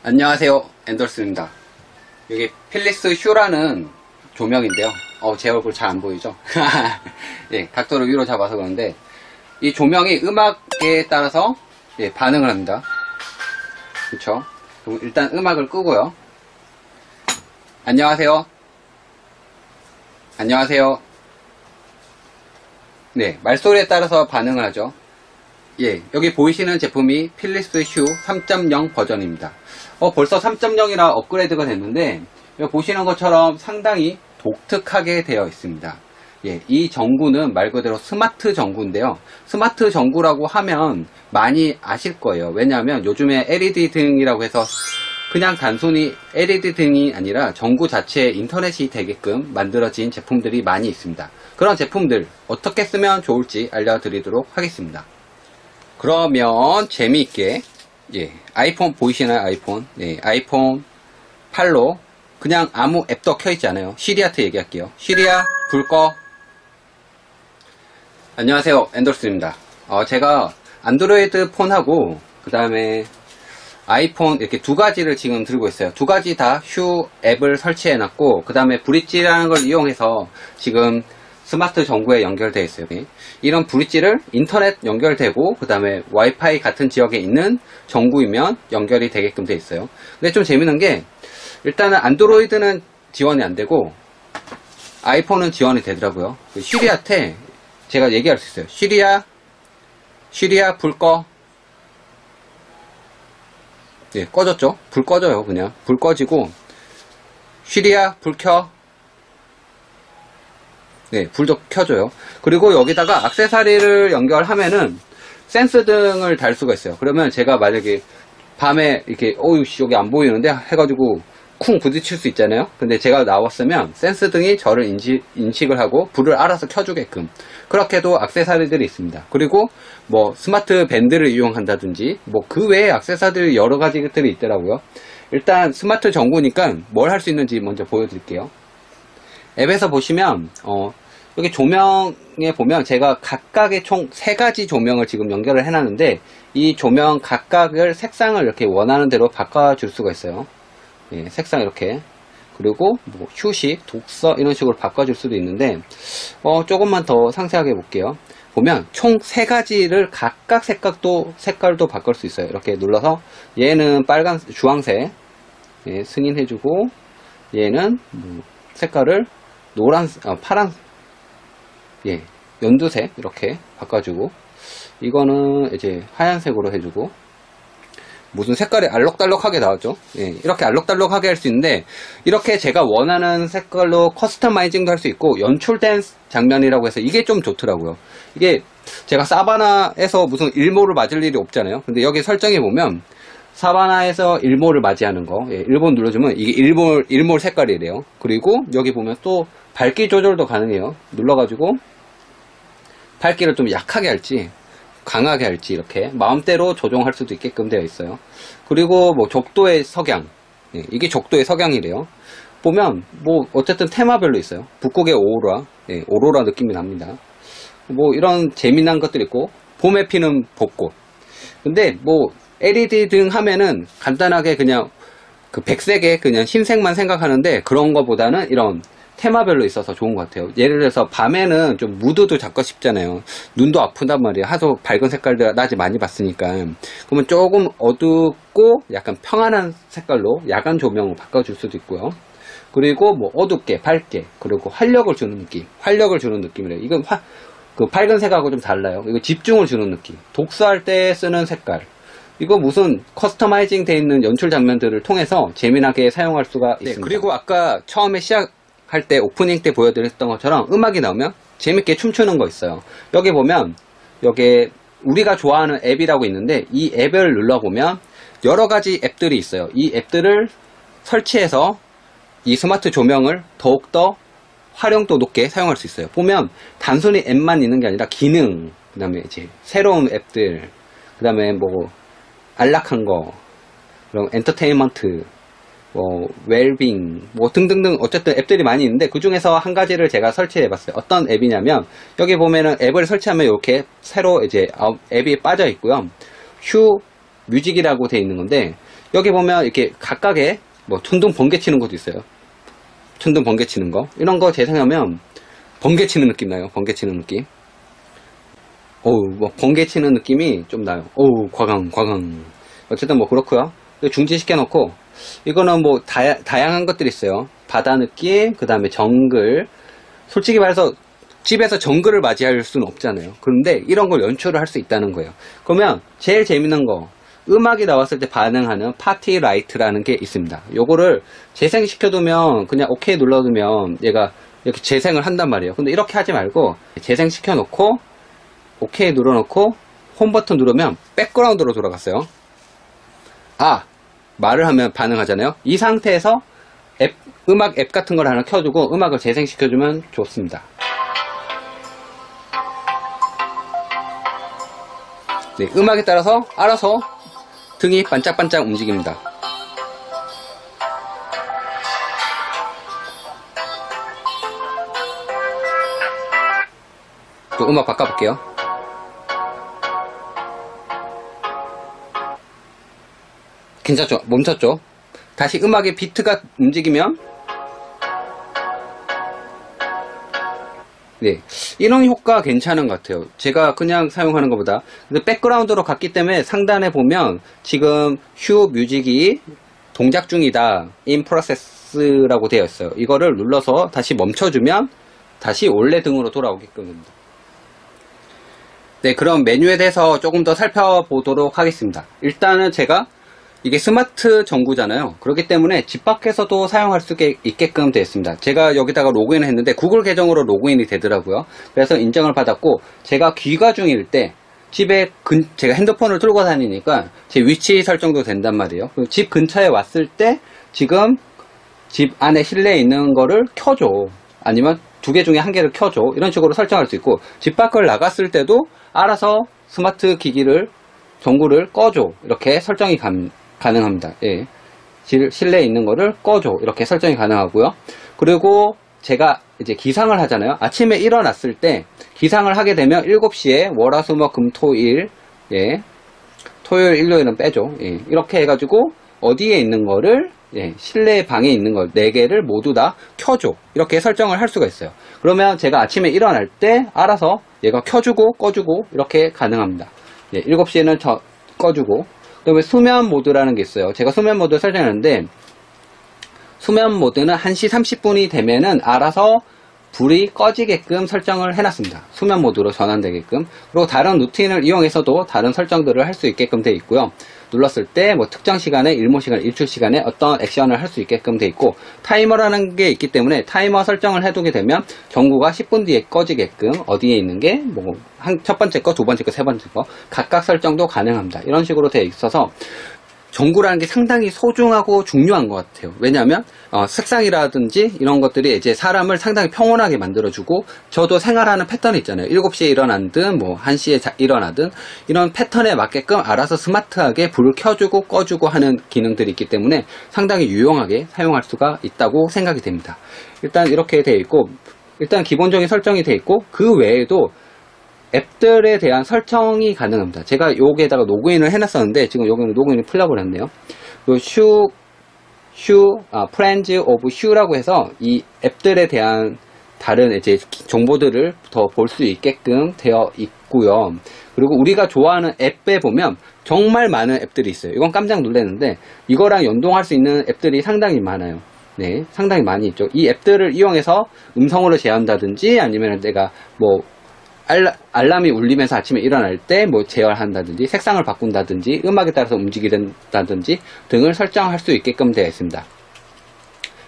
안녕하세요, 앤더슨입니다. 여기 필립스 슈라는 조명인데요. 제 얼굴 잘 안 보이죠? 예, 각도를 위로 잡아서 그런데 이 조명이 음악에 따라서 반응을 합니다. 그쵸? 그럼 일단 음악을 끄고요. 안녕하세요. 안녕하세요. 네, 말소리에 따라서 반응을 하죠. 예, 여기 보이시는 제품이 필립스 슈 3.0 버전입니다. 벌써 3.0이라 업그레이드가 됐는데, 여기 보시는 것처럼 상당히 독특하게 되어 있습니다. 예, 이 전구는 말 그대로 스마트 전구인데요. 스마트 전구라고 하면 많이 아실 거예요. 왜냐하면 요즘에 LED 등이라고 해서 그냥 단순히 LED 등이 아니라 전구 자체에 인터넷이 되게끔 만들어진 제품들이 많이 있습니다. 그런 제품들 어떻게 쓰면 좋을지 알려드리도록 하겠습니다. 그러면 재미있게 아이폰 보이시나요? 아이폰. 네, 아이폰 8로 그냥 아무 앱도 켜있지 않아요. 시리한테 얘기할게요. 시리야 불 꺼. 안녕하세요, 앤더슨입니다. 제가 안드로이드 폰하고 그 다음에 아이폰 이렇게 두 가지를 지금 들고 있어요. 두 가지 다 슈 앱을 설치해 놨고 그 다음에 브릿지라는 걸 이용해서 지금 스마트 전구에 연결되어 있어요. 이런 브릿지를 인터넷 연결되고 그 다음에 와이파이 같은 지역에 있는 전구이면 연결이 되게끔 되어 있어요. 근데 좀 재밌는 게 일단은 안드로이드는 지원이 안 되고 아이폰은 지원이 되더라고요. 시리한테 제가 얘기할 수 있어요. 시리야 불 꺼. 네, 꺼졌죠? 불 꺼져요. 그냥 불 꺼지고 시리야 불 켜. 네, 불도 켜줘요. 그리고 여기다가 액세서리를 연결하면은 센스 등을 달 수가 있어요. 그러면 제가 만약에 밤에 이렇게 여기 안 보이는데 해가지고 쿵 부딪힐 수 있잖아요. 근데 제가 나왔으면 센스 등이 저를 인식을 하고 불을 알아서 켜주게끔 그렇게도 액세서리들이 있습니다. 그리고 뭐 스마트 밴드를 이용한다든지 뭐 그 외에 액세서리들이 여러 가지 것들이 있더라고요. 일단 스마트 전구니까 뭘 할 수 있는지 먼저 보여드릴게요. 앱에서 보시면 여기 조명에 보면 제가 각각의 총 3가지 조명을 지금 연결을 해놨는데 이 조명 각각을 색상을 이렇게 원하는 대로 바꿔줄 수가 있어요. 예, 색상 이렇게 그리고 뭐 휴식, 독서 이런 식으로 바꿔줄 수도 있는데 조금만 더 상세하게 볼게요. 보면 총 3가지를 각각 색깔도 바꿀 수 있어요. 이렇게 눌러서 얘는 주황색 승인해주고 얘는 색깔을 파란 연두색 이렇게 바꿔주고 이거는 이제 하얀색으로 해주고 무슨 색깔이 알록달록하게 나왔죠. 이렇게 알록달록하게 할 수 있는데 이렇게 제가 원하는 색깔로 커스터마이징도 할 수 있고 연출된 장면이라고 해서 이게 좀 좋더라고요. 이게 제가 사바나에서 무슨 일몰을 맞을 일이 없잖아요. 근데 여기 설정해 보면 사바나에서 일몰을 맞이하는 거 1번 눌러주면 이게 일몰 색깔이래요. 그리고 여기 보면 또 밝기 조절도 가능해요. 눌러가지고 밝기를 좀 약하게 할지 강하게 할지 이렇게 마음대로 조정할 수도 있게끔 되어 있어요. 그리고 뭐 적도의 석양 이게 적도의 석양이래요. 보면 뭐 어쨌든 테마별로 있어요. 북극의 오로라 느낌이 납니다. 뭐 이런 재미난 것들이 있고 봄에 피는 벚꽃. 근데 뭐 LED 등 하면은 간단하게 그냥 그 백색에 그냥 흰색만 생각하는데 그런 거보다는 이런 테마별로 있어서 좋은 것 같아요. 예를 들어서 밤에는 좀 무드도 잡고 싶잖아요. 눈도 아프단 말이에요. 하도 밝은 색깔들 낮에 많이 봤으니까. 그러면 조금 어둡고 약간 평안한 색깔로 야간 조명을 바꿔줄 수도 있고요. 그리고 뭐 어둡게 밝게 그리고 활력을 주는 느낌이래요. 이건 그 밝은색하고 좀 달라요. 이거 집중을 주는 느낌. 독서할 때 쓰는 색깔. 이거 무슨 커스터마이징 되어 있는 연출 장면들을 통해서 재미나게 사용할 수가 있습니다. 그리고 아까 처음에 시작할 때 오프닝 때 보여드렸던 것처럼 음악이 나오면 재밌게 춤추는 거 있어요. 여기 보면 여기 우리가 좋아하는 앱이라고 있는데 이 앱을 눌러보면 여러 가지 앱들이 있어요. 이 앱들을 설치해서 이 스마트 조명을 더욱더 활용도 높게 사용할 수 있어요. 보면 단순히 앱만 있는 게 아니라 기능, 그 다음에 이제 새로운 앱들, 그 다음에 뭐 안락한 거, 그럼 엔터테인먼트, 뭐 웰빙, 뭐 등등등 어쨌든 앱들이 많이 있는데 그 중에서 한 가지를 제가 설치해 봤어요. 어떤 앱이냐면 여기 보면은 앱을 설치하면 이렇게 새로 이제 앱이 빠져 있고요. 휴 뮤직이라고 되어 있는 건데 여기 보면 이렇게 각각의 뭐 천둥 번개 치는 것도 있어요. 천둥 번개 치는 거. 이런 거 재생하면 번개 치는 느낌 나요. 번개 치는 느낌. 어우, 뭐 번개 치는 느낌이 좀 나요. 어우, 과강. 어쨌든 뭐 그렇고요. 중지시켜 놓고, 이거는 뭐 다양한 것들이 있어요. 바다 느낌, 그 다음에 정글. 솔직히 말해서 집에서 정글을 맞이할 수는 없잖아요. 그런데 이런 걸 연출을 할 수 있다는 거예요. 그러면 제일 재밌는 거, 음악이 나왔을 때 반응하는 파티 라이트라는 게 있습니다. 요거를 재생시켜두면 그냥 오케이 눌러두면 얘가 이렇게 재생을 한단 말이에요. 근데 이렇게 하지 말고 재생시켜 놓고 오케이 눌러놓고 홈 버튼 누르면 백그라운드로 돌아갔어요. 말을 하면 반응하잖아요. 이 상태에서 음악 앱 같은 걸 하나 켜주고 음악을 재생시켜주면 좋습니다. 네, 음악에 따라서 알아서 등이 반짝반짝 움직입니다. 또 음악 바꿔볼게요. 괜찮죠? 멈췄죠? 다시 음악의 비트가 움직이면, 네, 이런 효과 괜찮은 것 같아요. 제가 그냥 사용하는 것보다. 근데 백그라운드로 갔기 때문에 상단에 보면 지금 휴 뮤직이 동작 중이다, in process라고 되어 있어요. 이거를 눌러서 다시 멈춰주면 다시 원래 등으로 돌아오게끔 됩니다. 네, 그럼 메뉴에 대해서 조금 더 살펴보도록 하겠습니다. 일단은 제가 이게 스마트 전구잖아요. 그렇기 때문에 집 밖에서도 사용할 수 있게끔 되어 있습니다. 제가 여기다가 로그인을 했는데 구글 계정으로 로그인이 되더라고요. 그래서 인정을 받았고, 제가 귀가 중일 때 집에 제가 핸드폰을 들고 다니니까 제 위치 설정도 된단 말이에요. 집 근처에 왔을 때 지금 집 안에 실내에 있는 거를 켜줘, 아니면 2개 중에 1개를 켜줘, 이런 식으로 설정할 수 있고, 집 밖을 나갔을 때도 알아서 스마트 기기를 전구를 꺼줘, 이렇게 설정이 가능합니다. 예. 실내에 있는 거를 꺼줘, 이렇게 설정이 가능하고요. 그리고 제가 이제 기상을 하잖아요. 아침에 일어났을 때 기상을 하게 되면 7시에 월화수목금토일, 예, 토요일 일요일은 빼죠. 예. 이렇게 해가지고 어디에 있는 거를, 예, 실내 방에 있는 거 4개를 모두 다 켜줘, 이렇게 설정을 할 수가 있어요. 그러면 제가 아침에 일어날 때 알아서 얘가 켜주고 꺼주고 이렇게 가능합니다. 예, 7시에는 꺼주고. 그 다음에 수면 모드라는 게 있어요. 제가 수면 모드 설정했는데, 수면 모드는 1시 30분이 되면은 알아서 불이 꺼지게끔 설정을 해놨습니다. 수면 모드로 전환되게끔. 그리고 다른 루틴을 이용해서도 다른 설정들을 할 수 있게끔 되어 있고요. 눌렀을 때 뭐 특정 시간에, 일모 시간, 일출 시간에 어떤 액션을 할 수 있게끔 되어 있고, 타이머라는 게 있기 때문에 타이머 설정을 해두게 되면 전구가 10분 뒤에 꺼지게끔 어디에 있는 게 뭐 첫 번째 거, 두 번째 거, 세 번째 거 각각 설정도 가능합니다. 이런 식으로 되어 있어서 전구라는 게 상당히 소중하고 중요한 것 같아요. 왜냐하면 색상이라든지 이런 것들이 이제 사람을 상당히 평온하게 만들어주고, 저도 생활하는 패턴이 있잖아요. 7시에 일어나든 뭐 1시에 일어나든 이런 패턴에 맞게끔 알아서 스마트하게 불을 켜주고 꺼주고 하는 기능들이 있기 때문에 상당히 유용하게 사용할 수가 있다고 생각이 됩니다. 일단 이렇게 되어 있고, 일단 기본적인 설정이 되어 있고, 그 외에도 앱들에 대한 설정이 가능합니다. 제가 여기에다가 로그인을 해놨었는데 지금 여기는 로그인이 풀려버렸네요. 프렌즈 오브 휴라고 해서 이 앱들에 대한 다른 이제 정보들을 더 볼 수 있게끔 되어 있고요. 그리고 우리가 좋아하는 앱에 보면 정말 많은 앱들이 있어요. 이건 깜짝 놀랐는데 이거랑 연동할 수 있는 앱들이 상당히 많아요. 네, 상당히 많이 있죠. 이 앱들을 이용해서 음성으로 제어한다든지, 아니면 내가 뭐 알람이 울리면서 아침에 일어날 때 뭐 제어한다든지, 색상을 바꾼다든지, 음악에 따라서 움직인다든지 등을 설정할 수 있게끔 되어 있습니다.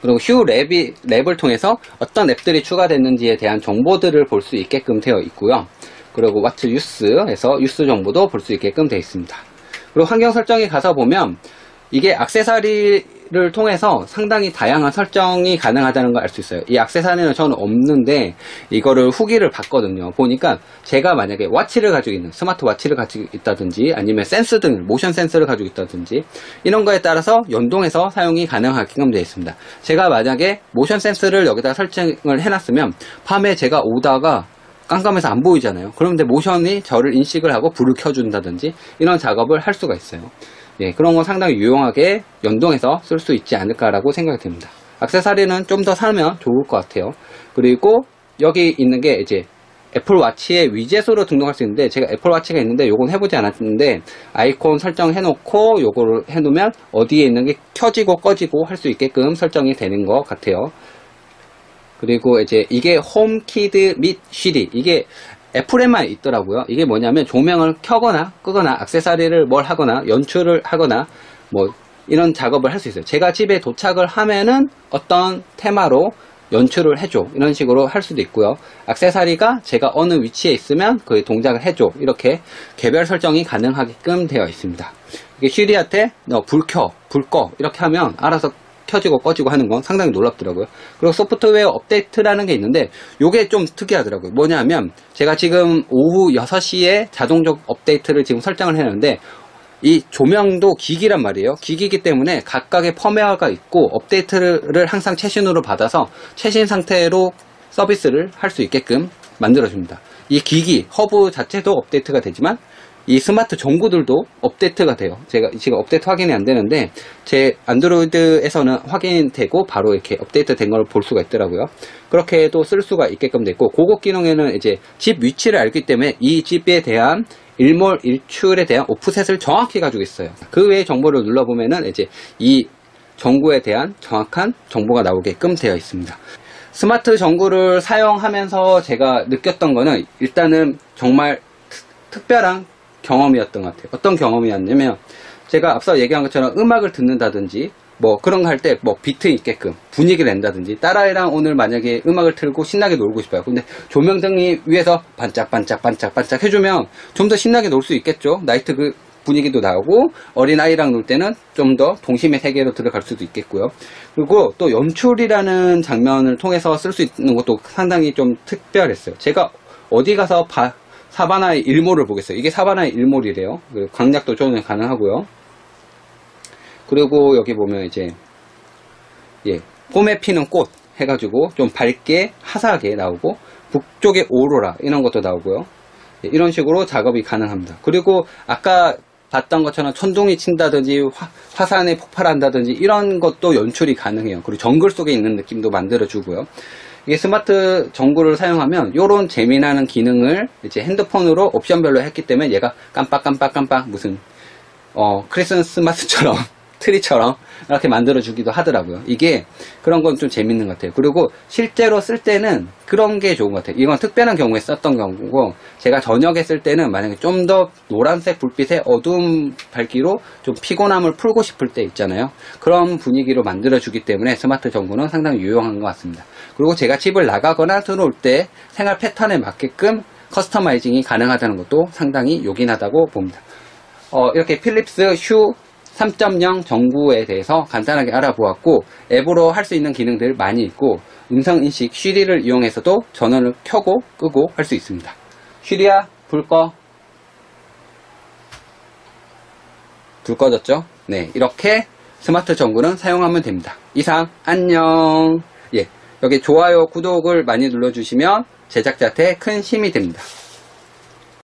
그리고 휴 랩을 통해서 어떤 앱들이 추가됐는지에 대한 정보들을 볼 수 있게끔 되어 있고요. 그리고 What Use에서 유스 정보도 볼 수 있게끔 되어 있습니다. 그리고 환경 설정에 가서 보면 이게 액세서리를 통해서 상당히 다양한 설정이 가능하다는 걸 알 수 있어요. 이 액세서리는 저는 없는데 이거를 후기를 봤거든요. 보니까 제가 만약에 와치를 가지고 있는, 스마트 와치를 가지고 있다든지, 아니면 센스 등 모션 센서를 가지고 있다든지, 이런 거에 따라서 연동해서 사용이 가능하게끔 되어 있습니다. 제가 만약에 모션 센서를 여기다 설정을 해놨으면 밤에 제가 오다가 깜깜해서 안 보이잖아요. 그런데 모션이 저를 인식을 하고 불을 켜준다든지 이런 작업을 할 수가 있어요. 예, 그런 건 상당히 유용하게 연동해서 쓸 수 있지 않을까라고 생각이 듭니다. 액세서리는 좀 더 사면 좋을 것 같아요. 그리고 여기 있는 게 이제 애플워치의 위젯으로 등록할 수 있는데, 제가 애플워치가 있는데 요건 해보지 않았는데, 아이콘 설정해놓고 요거를 해놓으면 어디에 있는 게 켜지고 꺼지고 할 수 있게끔 설정이 되는 것 같아요. 그리고 이제 이게 홈키드 및 쉬리, 이게 애플에만 있더라고요. 이게 뭐냐면 조명을 켜거나 끄거나 액세서리를 뭘 하거나 연출을 하거나 뭐 이런 작업을 할 수 있어요. 제가 집에 도착을 하면은 어떤 테마로 연출을 해줘, 이런 식으로 할 수도 있고요. 액세서리가 제가 어느 위치에 있으면 그 동작을 해줘, 이렇게 개별 설정이 가능하게끔 되어 있습니다. 이게 쉬리한테 너 불 켜, 불 꺼 이렇게 하면 알아서 켜지고 꺼지고 하는 건 상당히 놀랍더라고요. 그리고 소프트웨어 업데이트라는 게 있는데 요게 좀 특이하더라고요. 뭐냐면 제가 지금 오후 6시에 자동적 업데이트를 지금 설정을 해놨는데, 이 조명도 기기란 말이에요. 기기이기 때문에 각각의 펌웨어가 있고 업데이트를 항상 최신으로 받아서 최신 상태로 서비스를 할 수 있게끔 만들어줍니다. 이 기기 허브 자체도 업데이트가 되지만 이 스마트 전구들도 업데이트가 돼요. 제가 지금 업데이트 확인이 안 되는데 제 안드로이드에서는 확인되고 바로 이렇게 업데이트 된 걸 볼 수가 있더라고요. 그렇게도 쓸 수가 있게끔 됐고, 고급 기능에는 이제 집 위치를 알기 때문에 이 집에 대한 일몰 일출에 대한 오프셋을 정확히 가지고 있어요. 그 외의 정보를 눌러보면은 이제 이 전구에 대한 정확한 정보가 나오게끔 되어 있습니다. 스마트 전구를 사용하면서 제가 느꼈던 거는 일단은 정말 특별한 경험이었던 것 같아요. 어떤 경험이었냐면, 제가 앞서 얘기한 것처럼 음악을 듣는다든지 뭐 그런 거 할 때 뭐 비트 있게끔 분위기를 낸다든지, 딸아이랑 오늘 만약에 음악을 틀고 신나게 놀고 싶어요. 근데 조명등이 위에서 반짝반짝 해주면 좀 더 신나게 놀 수 있겠죠. 나이트 그 분위기도 나오고, 어린아이랑 놀 때는 좀 더 동심의 세계로 들어갈 수도 있겠고요. 그리고 또 연출이라는 장면을 통해서 쓸 수 있는 것도 상당히 좀 특별했어요. 제가 어디 가서 사바나의 일몰을 보겠어요. 이게 사바나의 일몰이래요. 광약도 조정 가능하고요. 그리고 여기 보면 이제 봄에 피는 꽃 해가지고 좀 밝게 화사하게 나오고, 북쪽의 오로라 이런 것도 나오고요. 이런 식으로 작업이 가능합니다. 그리고 아까 봤던 것처럼 천둥이 친다든지 화산에 폭발한다든지 이런 것도 연출이 가능해요. 그리고 정글 속에 있는 느낌도 만들어주고요. 이게 스마트 전구를 사용하면 이런 재미나는 기능을 이제 핸드폰으로 옵션별로 했기 때문에 얘가 깜빡 무슨 크리스마스처럼 트리처럼 이렇게 만들어주기도 하더라고요. 이게 그런 건 좀 재밌는 것 같아요. 그리고 실제로 쓸 때는 그런 게 좋은 것 같아요. 이건 특별한 경우에 썼던 경우고, 제가 저녁에 쓸 때는 만약에 좀 더 노란색 불빛의 어두운 밝기로 좀 피곤함을 풀고 싶을 때 있잖아요. 그런 분위기로 만들어주기 때문에 스마트 전구는 상당히 유용한 것 같습니다. 그리고 제가 집을 나가거나 들어올 때 생활 패턴에 맞게끔 커스터마이징이 가능하다는 것도 상당히 요긴하다고 봅니다. 이렇게 필립스 휴 3.0 전구에 대해서 간단하게 알아보았고, 앱으로 할 수 있는 기능들 많이 있고, 음성인식 쉬리를 이용해서도 전원을 켜고 끄고 할 수 있습니다. 쉬리야, 불 꺼. 불 꺼졌죠? 네, 이렇게 스마트 전구는 사용하면 됩니다. 이상, 안녕. 여기 좋아요, 구독을 많이 눌러주시면 제작자한테 큰 힘이 됩니다.